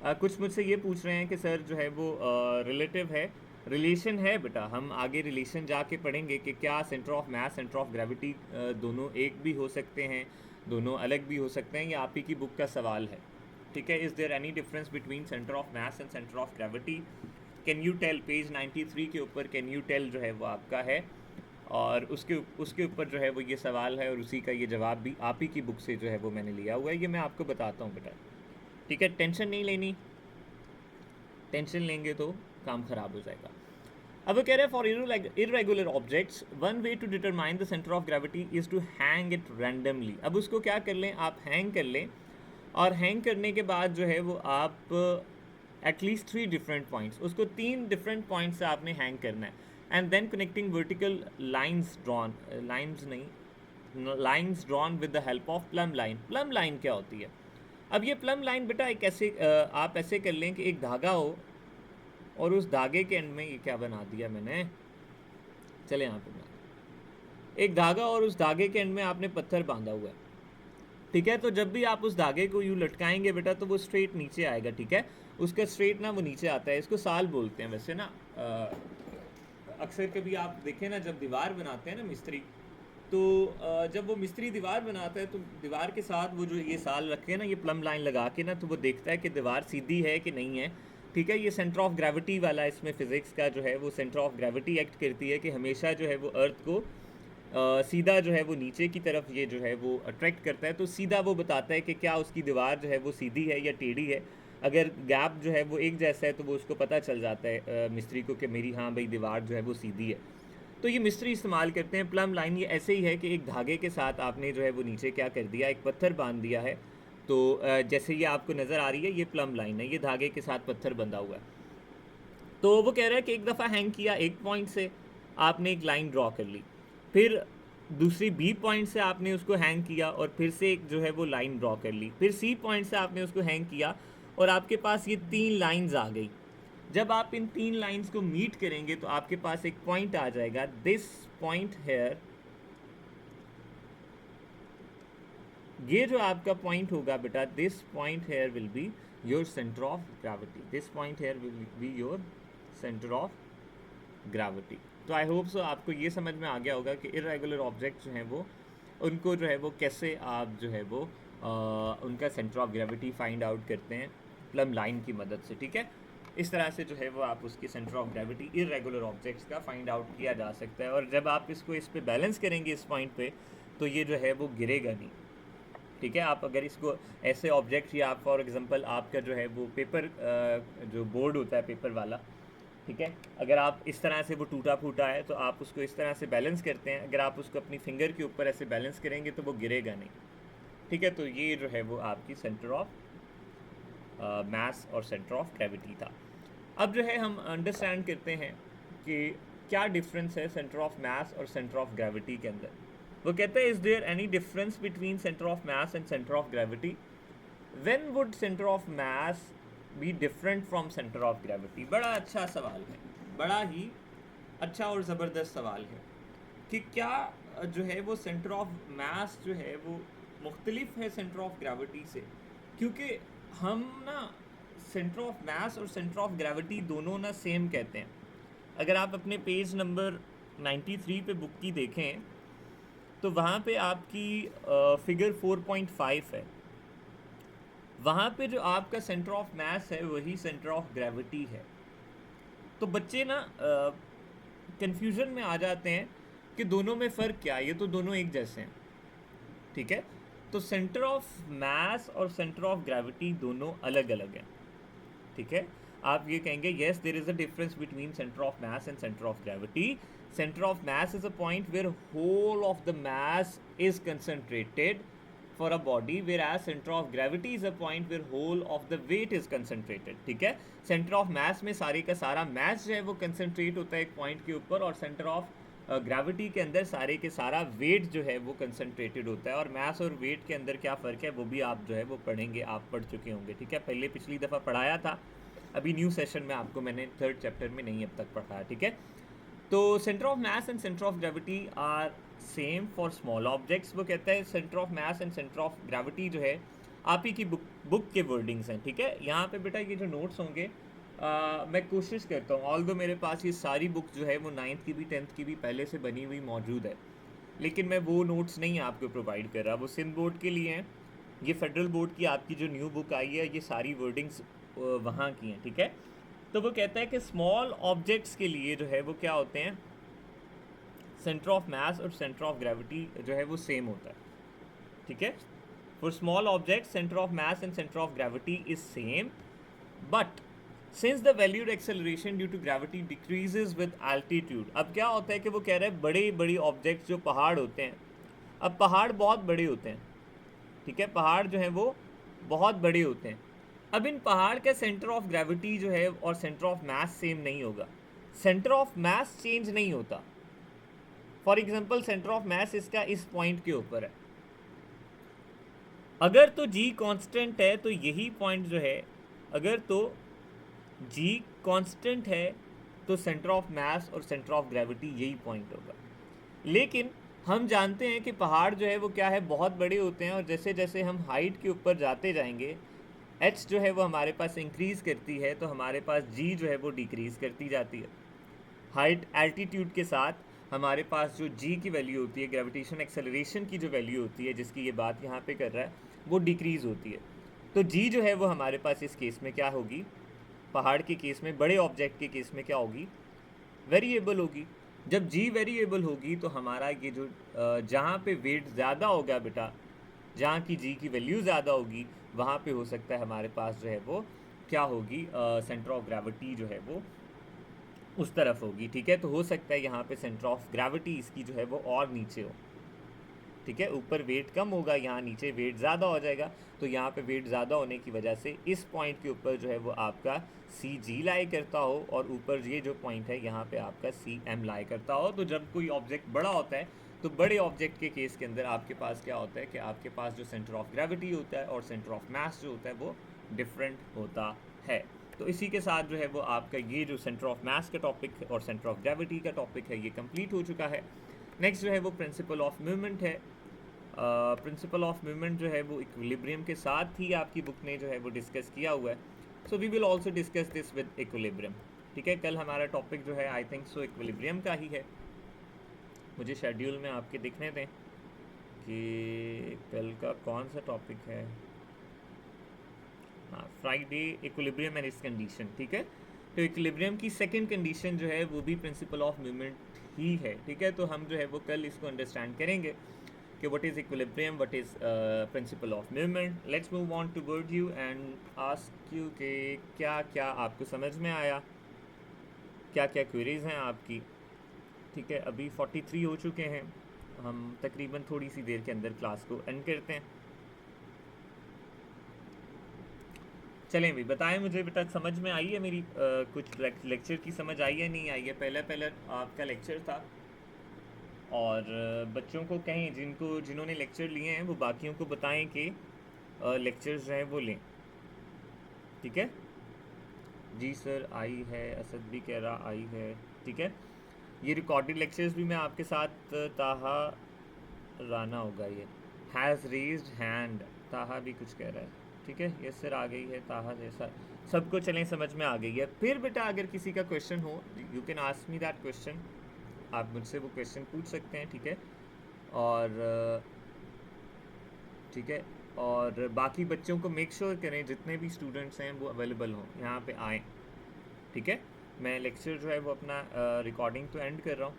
कुछ मुझसे ये पूछ रहे हैं कि सर जो है वो रिलेटिव है, रिलेशन है बेटा। हम आगे रिलेशन जाके पढ़ेंगे कि क्या centre of mass centre of gravity दोनों एक भी हो सकते हैं, दोनों अलग भी हो सकते हैं, ये आप ही की बुक का सवाल है। ठीक है, is there any difference between centre of mass and centre of gravity? Can you tell, page 93 के ऊपर कैन यू टेल जो है वो आपका है। और उसके उसके ऊपर जो है वो ये सवाल है और उसी का ये जवाब भी आप ही की बुक से जो है वो मैंने लिया हुआ है। ये मैं आपको बताता हूँ बेटा, ठीक है? टेंशन नहीं लेनी, टेंशन लेंगे तो काम ख़राब हो जाएगा। अब वो कह रहे हैं for irregular objects one way to determine the centre of gravity is to hang it randomly. अब उसको क्या कर लें, आप हैंग कर लें, और हैंग करने के बाद जो है वो आप एटलीस्ट 3 डिफरेंट पॉइंट्स, उसको 3 डिफरेंट पॉइंट्स से आपने हैंग करना है, and then connecting vertical lines drawn, lines नहीं, lines drawn with the help of plumb line. Plumb line क्या होती है? अब ये प्लम लाइन बेटा एक ऐसे आप ऐसे कर लें कि एक धागा हो और उस धागे के एंड में, ये क्या बना दिया मैंने, चले यहाँ पे मैं, एक धागा और उस धागे के एंड में आपने पत्थर बांधा हुआ है, ठीक है? तो जब भी आप उस धागे को यूँ लटकाएंगे बेटा तो वो स्ट्रेट नीचे आएगा, ठीक है? उसका स्ट्रेट ना वो नीचे आता है, इसको साल बोलते हैं वैसे ना। अक्सर कभी आप देखें ना, जब दीवार बनाते हैं ना मिस्त्री, तो जब वो मिस्त्री दीवार बनाता है तो दीवार के साथ वो जो ये साल रखे ना, ये प्लम लाइन लगा के ना, तो वो देखता है कि दीवार सीधी है कि नहीं है, ठीक है? ये सेंटर ऑफ ग्रेविटी वाला इसमें फिज़िक्स का जो है वो सेंटर ऑफ ग्रेविटी एक्ट करती है कि हमेशा जो है वो अर्थ को सीधा जो है वो नीचे की तरफ ये जो है वो अट्रैक्ट करता है। तो सीधा वो बताता है कि क्या उसकी दीवार जो है वो सीधी है या टेढ़ी है। अगर गैप जो है वो एक जैसा है तो वो उसको पता चल जाता है मिस्त्री को कि मेरी हाँ भाई दीवार जो है वो सीधी है। तो ये मिस्त्री इस्तेमाल करते हैं प्लम लाइन। ये ऐसे ही है कि एक धागे के साथ आपने जो है वो नीचे क्या कर दिया, एक पत्थर बांध दिया है। तो जैसे ये आपको नज़र आ रही है, ये प्लम लाइन है, ये धागे के साथ पत्थर बंधा हुआ है। तो वो कह रहा है कि एक दफ़ा हैंग किया एक पॉइंट से, आपने एक लाइन ड्रॉ कर ली, फिर दूसरी बी पॉइंट से आपने उसको हैंग किया और फिर से एक जो है वो लाइन ड्रॉ कर ली, फिर सी पॉइंट से आपने उसको हैंग किया और आपके पास ये 3 लाइंस आ गई। जब आप इन 3 लाइंस को मीट करेंगे तो आपके पास एक पॉइंट आ जाएगा, दिस पॉइंट हेयर। ये जो आपका पॉइंट होगा बेटा, this point here will be your centre of gravity, this point here will be your centre of gravity. तो आई होप सो आपको ये समझ में आ गया होगा कि इरेगुलर ऑब्जेक्ट जो हैं वो, उनको जो है वो कैसे आप जो है वो उनका centre of gravity find out करते हैं प्लम लाइन की मदद से, ठीक है? इस तरह से जो है वो आप उसकी centre of gravity irregular objects का फाइंड आउट किया जा सकता है। और जब आप इसको इस पे बैलेंस करेंगे इस पॉइंट पे, तो ये जो है वो गिरेगा नहीं, ठीक है? आप अगर इसको ऐसे ऑब्जेक्ट, या आप फॉर एग्जांपल आपका जो है वो पेपर जो बोर्ड होता है पेपर वाला, ठीक है, अगर आप इस तरह से वो टूटा फूटा है तो आप उसको इस तरह से बैलेंस करते हैं, अगर आप उसको अपनी फिंगर के ऊपर ऐसे बैलेंस करेंगे तो वो गिरेगा नहीं, ठीक है? तो ये जो है वो आपकी सेंटर ऑफ मास और सेंटर ऑफ ग्रेविटी था। अब जो है हम अंडरस्टैंड करते हैं कि क्या डिफरेंस है सेंटर ऑफ मास और सेंटर ऑफ ग्रेविटी के अंदर। वो कहते हैं, is there any difference between centre of mass and centre of gravity? When would centre of mass be different from centre of gravity? बड़ा अच्छा सवाल है, बड़ा ही अच्छा और ज़बरदस्त सवाल है कि क्या जो है वो सेंटर ऑफ मास जो है वो मुख्तलिफ है सेंटर ऑफ ग्रेविटी से। क्योंकि हम ना सेंटर ऑफ मास और सेंटर ऑफ ग्रेविटी दोनों ना सेम कहते हैं। अगर आप अपने पेज नंबर 93 पे बुक की देखें तो वहाँ पे आपकी फिगर 4.5 है, वहाँ पे जो आपका सेंटर ऑफ मास है वही सेंटर ऑफ ग्रेविटी है। तो बच्चे ना कंफ्यूजन में आ जाते हैं कि दोनों में फ़र्क क्या है, ये तो दोनों एक जैसे हैं, ठीक है? तो सेंटर ऑफ मास और सेंटर ऑफ ग्रेविटी दोनों अलग अलग हैं, ठीक है? आप ये कहेंगे yes there is a difference between centre of mass and centre of gravity. Centre of mass is a point where whole of the mass is concentrated for a body, whereas center of gravity is a point where whole of the weight is concentrated, ठीक है? center of mass में सारे का सारा mass जो है वो concentrate होता है एक point के ऊपर, और center of gravity के अंदर सारे के सारा weight जो है वो concentrated होता है। और mass और weight के अंदर क्या फ़र्क है वो भी आप जो है वो पढ़ेंगे, आप पढ़ चुके होंगे, ठीक है? पहले पिछली दफ़ा पढ़ाया था, अभी न्यू सेशन में आपको मैंने 3rd चैप्टर में नहीं अब तक पढ़ाया, ठीक है? तो centre of mass and centre of gravity are same for small objects. वो कहता है centre of mass and centre of gravity जो है आप ही की बुक के वर्डिंग्स हैं, ठीक है? यहाँ पे बेटा ये जो नोट्स होंगे मैं कोशिश करता हूँ, ऑल्दो मेरे पास ये सारी बुक जो है वो 9th की भी 10th की भी पहले से बनी हुई मौजूद है, लेकिन मैं वो नोट्स नहीं आपको प्रोवाइड कर रहा, वो सिंध बोर्ड के लिए हैं। ये फेडरल बोर्ड की आपकी जो न्यू बुक आई है, ये सारी वर्डिंग्स वहाँ की हैं, ठीक है? तो वो कहता है कि स्मॉल ऑब्जेक्ट्स के लिए जो है वो क्या होते हैं, सेंटर ऑफ मास और सेंटर ऑफ ग्रेविटी जो है वो सेम होता है, ठीक है। For small object centre of mass and centre of gravity is same, but since the valued acceleration due to gravity decreases with altitude. अब क्या होता है कि वो कह रहे हैं बड़े बड़े ऑब्जेक्ट्स जो पहाड़ होते हैं, अब पहाड़ बहुत बड़े होते हैं, ठीक है, पहाड़ जो है वो बहुत बड़े होते हैं। अब इन पहाड़ का सेंटर ऑफ ग्रेविटी जो है और सेंटर ऑफ मास सेम नहीं होगा, सेंटर ऑफ मास चेंज नहीं होता। फॉर एग्जांपल सेंटर ऑफ मास इसका इस पॉइंट के ऊपर है, अगर तो g कांस्टेंट है तो यही पॉइंट जो है, अगर तो g कांस्टेंट है तो सेंटर ऑफ मास और सेंटर ऑफ ग्रेविटी यही पॉइंट होगा। लेकिन हम जानते हैं कि पहाड़ जो है वो क्या है, बहुत बड़े होते हैं, और जैसे जैसे हम हाइट के ऊपर जाते जाएंगे h जो है वो हमारे पास इंक्रीज़ करती है, तो हमारे पास g जो है वो डिक्रीज़ करती जाती है। हाइट एल्टीट्यूड के साथ हमारे पास जो g की वैल्यू होती है, ग्रेविटेशन एक्सेलरेशन की जो वैल्यू होती है जिसकी ये बात यहाँ पे कर रहा है, वो डिक्रीज़ होती है। तो g जो है वो हमारे पास इस केस में क्या होगी, पहाड़ के केस में, बड़े ऑब्जेक्ट के केस में क्या होगी, वेरिएबल होगी। जब g वेरिएबल होगी तो हमारा ये जो जहाँ पे वेट ज़्यादा होगा बेटा, जहाँ की g की वैल्यू ज़्यादा होगी, वहाँ पे हो सकता है हमारे पास जो है वो क्या होगी, सेंटर ऑफ ग्रेविटी जो है वो उस तरफ होगी, ठीक है। तो हो सकता है यहाँ पे सेंटर ऑफ ग्रेविटी इसकी जो है वो और नीचे हो, ठीक है, ऊपर वेट कम होगा, यहाँ नीचे वेट ज़्यादा हो जाएगा। तो यहाँ पे वेट ज़्यादा होने की वजह से इस पॉइंट के ऊपर जो है वो आपका सी जी लाई करता हो, और ऊपर ये जो पॉइंट है यहाँ पे आपका सी एम लाई करता हो। तो जब कोई ऑब्जेक्ट बड़ा होता है तो बड़े ऑब्जेक्ट के केस के अंदर आपके पास क्या होता है कि आपके पास जो सेंटर ऑफ ग्रेविटी होता है और सेंटर ऑफ मास जो होता है वो डिफरेंट होता है। तो इसी के साथ जो है वो आपका ये जो सेंटर ऑफ मास का टॉपिक और सेंटर ऑफ ग्रेविटी का टॉपिक है ये कंप्लीट हो चुका है। नेक्स्ट जो है वो प्रिंसिपल ऑफ मूवमेंट है। प्रिंसिपल ऑफ मूवमेंट जो है वो इक्विलिब्रियम के साथ ही आपकी बुक ने जो है वो डिस्कस किया हुआ है। So we will also discuss this with equilibrium, ठीक है। कल हमारा टॉपिक जो है आई थिंक सो इक्विलिब्रियम का ही है। मुझे शेड्यूल में आपके दिखने दें कि कल का कौन सा टॉपिक है। हाँ, Friday equilibrium and it's condition, ठीक है। तो इक्विलिब्रियम की सेकंड कंडीशन जो है वो भी प्रिंसिपल ऑफ मूवमेंट ही है, ठीक है। तो हम जो है वो कल इसको अंडरस्टैंड करेंगे कि what is equilibrium, what is principle of movement. Let's move on toward you and ask you कि क्या क्या आपको समझ में आया, क्या क्या क्वेरीज हैं आपकी, ठीक है। अभी 43 हो चुके हैं, हम तकरीबन थोड़ी सी देर के अंदर क्लास को एंड करते हैं। चलें भाई, बताएं मुझे बेटा, समझ में आई है मेरी कुछ लेक्चर की समझ आई है नहीं आई है। पहले आपका लेक्चर था, और बच्चों को कहें जिन्होंने लेक्चर लिए हैं वो बाकियों को बताएं कि लेक्चर्स जो हैं वो लें, ठीक है। जी सर आई है, असद भी कह रहा आई है, ठीक है। ये रिकॉर्डेड लेक्चर्स भी मैं आपके साथ ताहा राना होगा, ये हैज़ रेज्ड हैंड, ताहा भी कुछ कह रहा है, ठीक है। ये सर आ गई है ताहा जैसा, सबको चलें समझ में आ गई है। फिर बेटा अगर किसी का क्वेश्चन हो, you can ask me that question, आप मुझसे वो क्वेश्चन पूछ सकते हैं, ठीक है। और ठीक है, और बाकी बच्चों को मेक श्योर करें जितने भी स्टूडेंट्स हैं वो अवेलेबल हों, यहाँ पे आएँ, ठीक है। मैं लेक्चर जो है वो अपना रिकॉर्डिंग तो एंड कर रहा हूँ।